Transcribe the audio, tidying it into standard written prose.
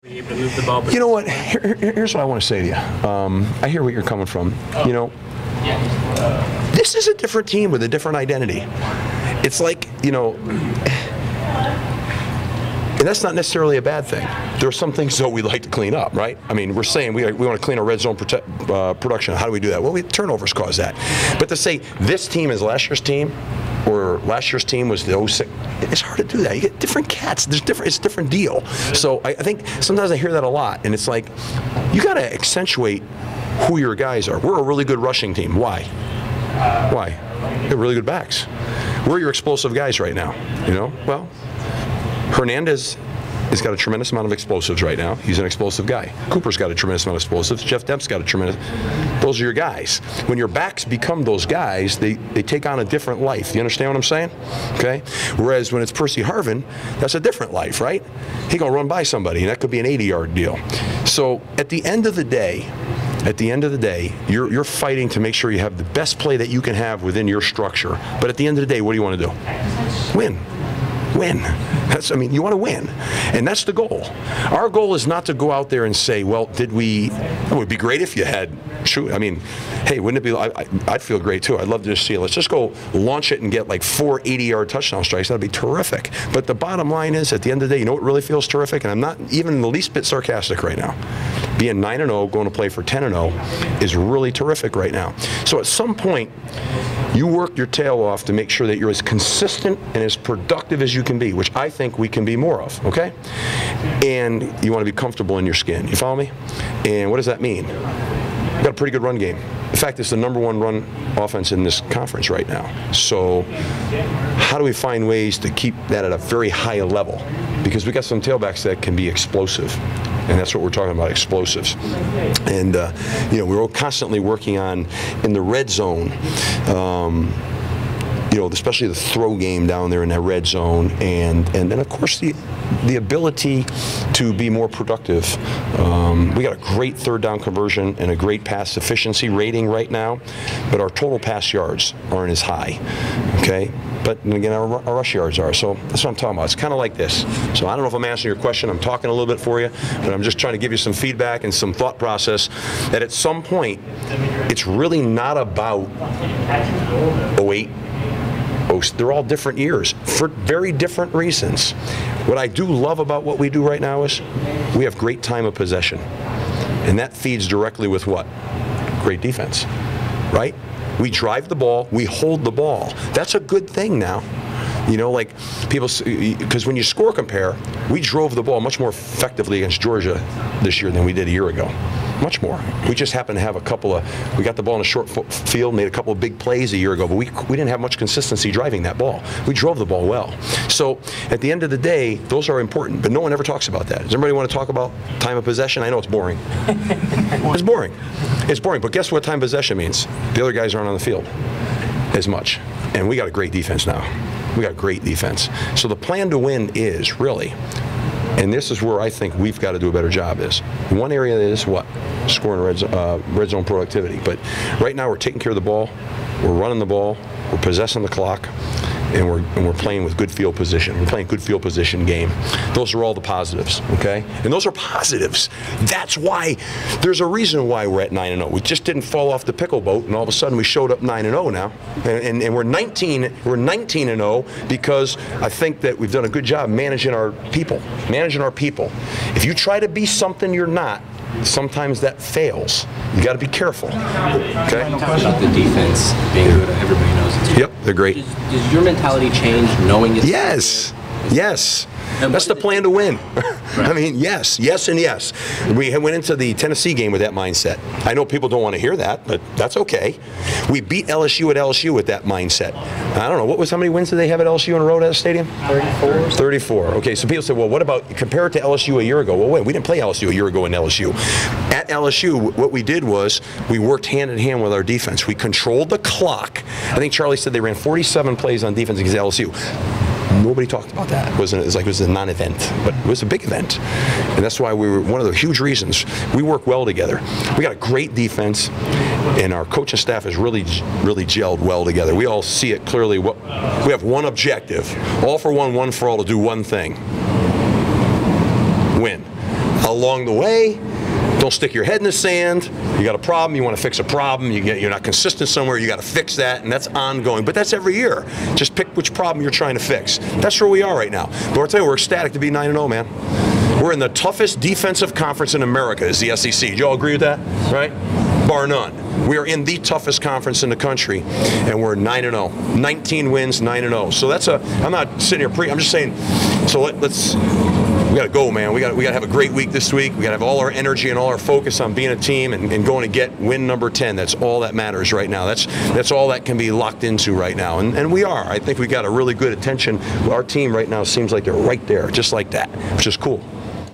Able to move the ball. You know what? Here's what I want to say to you. I hear where you're coming from. You know, this is a different team with a different identity. It's like, you know, and that's not necessarily a bad thing. There are some things, though, we'd like to clean up, right? I mean, we're saying we want to clean our red zone production. How do we do that? Well, turnovers cause that. But to say this team is last year's team, or last year's team was the 06, it's hard to do that. You get different cats. It's a different deal. So I think sometimes I hear that a lot, and it's like, you got to accentuate who your guys are. We're a really good rushing team. Why? Why? We have really good backs. Where are your explosive guys right now? You know, well, Hernandez has got a tremendous amount of explosives right now. He's an explosive guy. Cooper's got a tremendous amount of explosives. Jeff Demp's got a tremendous. Those are your guys. When your backs become those guys, they take on a different life. You understand what I'm saying? Okay. Whereas when it's Percy Harvin, that's a different life, right? He gonna run by somebody, and that could be an 80-yard deal. So at the end of the day, you're fighting to make sure you have the best play that you can have within your structure. But at the end of the day, what do you want to do? Win. Win. I mean, you want to win, and that's the goal. Our goal is not to go out there and say, well, it would be great if you had, I mean, hey, wouldn't it be, I'd feel great too. I'd love to just see it. Let's just go launch it and get like 4 80-yard touchdown strikes. That'd be terrific. But the bottom line is, at the end of the day, you know what really feels terrific? And I'm not even the least bit sarcastic right now. Being 9-0, going to play for 10-0 is really terrific right now. So at some point, you work your tail off to make sure that you're as consistent and as productive as you can be, which I think we can be more of, okay? And you want to be comfortable in your skin. You follow me? And what does that mean? We've got a pretty good run game. In fact, it's the #1 run offense in this conference right now. So how do we find ways to keep that at a very high level? Because we got some tailbacks that can be explosive. And that's what we're talking about, explosives. And, you know, we're constantly working on, in the red zone, you know, especially the throw game down there in that red zone, and then of course the ability to be more productive. We got a great third down conversion and a great pass efficiency rating right now, but our total pass yards aren't as high, okay? But again, our rush yards are. So that's what I'm talking about. It's kind of like this. So I don't know if I'm answering your question. I'm talking a little bit for you, but I'm just trying to give you some feedback and some thought process that at some point, it's really not about 08. They're all different years for very different reasons. What I do love about what we do right now is we have great time of possession. And that feeds directly with what? Great defense, right? We drive the ball, we hold the ball. That's a good thing now. You know, like people, because when you score compare, we drove the ball much more effectively against Georgia this year than we did a year ago. Much more. We just happened to have we got the ball in a short field, made a couple of big plays a year ago, but we didn't have much consistency driving that ball. We drove the ball well. So at the end of the day, those are important, but no one ever talks about that. Does everybody want to talk about time of possession? I know it's boring. It's boring. It's boring, but guess what time possession means? The other guys aren't on the field as much. And we got a great defense now. We got great defense. So the plan to win is really, and this is where I think we've got to do a better job, is one area is what? Scoring red zone productivity. But right now we're taking care of the ball, we're running the ball, we're possessing the clock, and we're playing with good field position. We're playing good field position game. Those are all the positives, okay? And those are positives. That's why there's a reason why we're at 9-0. We just didn't fall off the pickle boat, and all of a sudden we showed up 9-0 now, and we're 19-0 because I think that we've done a good job managing our people. If you try to be something you're not, sometimes that fails. You got to be careful. Okay. About the defense being good, everybody knows it's good. Yep, they're great. Does your mentality change knowing it's Yes. Yes. That's the plan to win. I mean, yes, yes, and yes. We went into the Tennessee game with that mindset. I know people don't want to hear that, but that's okay. We beat LSU at LSU with that mindset. I don't know, how many wins did they have at LSU in a row at the stadium? 34. 34. Okay, so people say, well, what about, compare it to LSU a year ago? Well, wait, we didn't play LSU a year ago in LSU. At LSU, what we did was we worked hand in hand with our defense. We controlled the clock. I think Charlie said they ran 47 plays on defense against LSU. Nobody talked about that. It was a non-event, but it was a big event. And that's why we were one of the huge reasons we work well together. We got a great defense, and our coaching staff has really gelled well together. We all see it clearly. We have one objective, all for one, one for all, to do one thing: win. A along the way. Don't stick your head in the sand. You got a problem, you want to fix a problem, you're not consistent somewhere, you got to fix that, and that's ongoing. But that's every year. Just pick which problem you're trying to fix. That's where we are right now. But I'll tell you, we're ecstatic to be 9-0, man. We're in the toughest defensive conference in America, is the SEC. Do you all agree with that? Right? Bar none. We are in the toughest conference in the country, and we're 9-0. 19 wins, 9-0. So that's I'm not sitting here I'm just saying, so we got to go, man. We got to have a great week this week. We got to have all our energy and all our focus on being a team and going to get win number 10. That's all that matters right now. That's all that can be locked into right now. And we are. I think we got a really good attention. Our team right now seems like they're right there, just like that, which is cool.